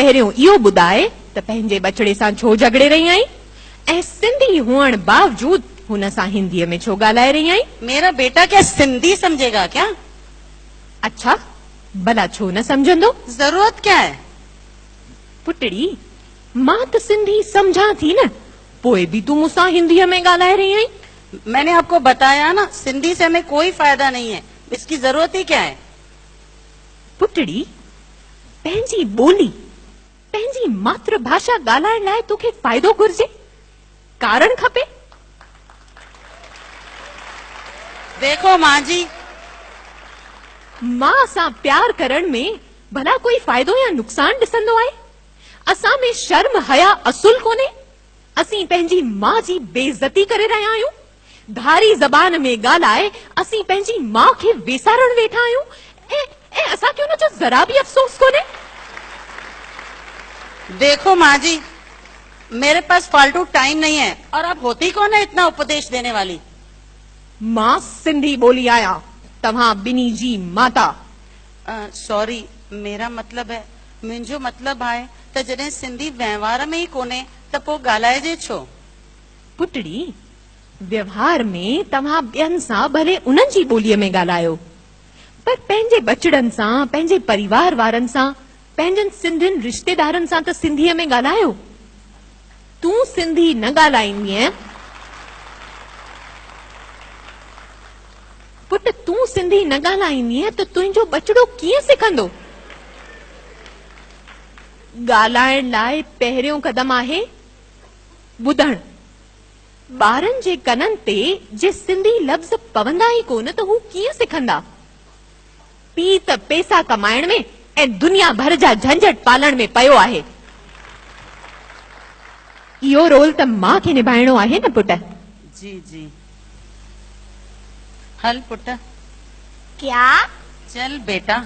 पहिरियों इहो ॿुधाए त पंहिंजे बचड़े सां छो झगड़े रही आई ऐं सिंधी हुअण बावजूद हुन सां हिंदीअ में छो ॻाल्हाए रही आई? मेरा बेटा क्या सिंधी समझेगा क्या? अच्छा, भला छो न समझंदो? जरूरत क्या है? पुटड़ी, मां त सिंधी समझा थी न, पोइ भी तू मुसां हिंदीअ में ॻाल्हाए रही आई। मैंने आपको बताया ना, सिंधी से हमें कोई फायदा नहीं है, इसकी जरूरत ही क्या है? पुटड़ी, पंहिंजी ॿोली, पंहिंजी मातृभाषा ॻाल्हाइण लाइ तोखे फ़ाइदो घुर्जे, कारण खपे। देखो माँ जी, मां सां प्यार करण में भला कोई फ़ाइदो या नुक़सान ॾिसंदो आहे? असां में शर्म हया असुल कोन्हे? असीं पंहिंजी मां जी बेइज्जती करे रहिया आहियूं? धारी ज़बान में ॻाल्हाए असीं पंहिंजी मां खे वेसारण वेठा आहियूं ऐं असांखे उन जो ज़रा बि अफ़सोस कोन्हे? देखो माँ जी, मेरे पास फालतू टाइम नहीं है और आप होती कौन है इतना उपदेश देने वाली? मां सिंधी ॿोली आहियां, तव्हां ॿिन्ही जी माता। सॉरी, मेरा मतलब है, मुंहिंजो मतलब आहे त जॾहिं सिंधी व्यवहार में ही कोन्हे त पोइ ॻाल्हाइजे छो? पुटड़ी, व्यवहार में तव्हां ॿियनि सां भले उन्हनि जी ॿोलीअ में ॻाल्हायो, पर पंहिंजे बचड़नि सां, पंहिंजे परिवार वारनि सां, पंहिंजनि सिंधियुनि रिश्तेदारनि सां त सिंधीअ में ॻाल्हायो। तूं सिंधी न ॻाल्हाईंदीअ, पुट, तूं सिंधी न ॻाल्हाईंदीअ त तुंहिंजो बचड़ो कीअं सिखंदो? ॻाल्हाइण लाइ पहिरियों क़दम आहे ॿुधण। ॿारनि जे कननि ते जे सिंधी लफ़्ज़ पवंदा ई कोन त हू कीअं सिखंदा? पीउ त पैसा कमाइण में ऐं दुनिया भर जा झंझट पालण में पियो आहे। इहो रोल त मां खे निभाइणो आहे न पुट। जी जी, हल पुट। क्या? चल बेटा।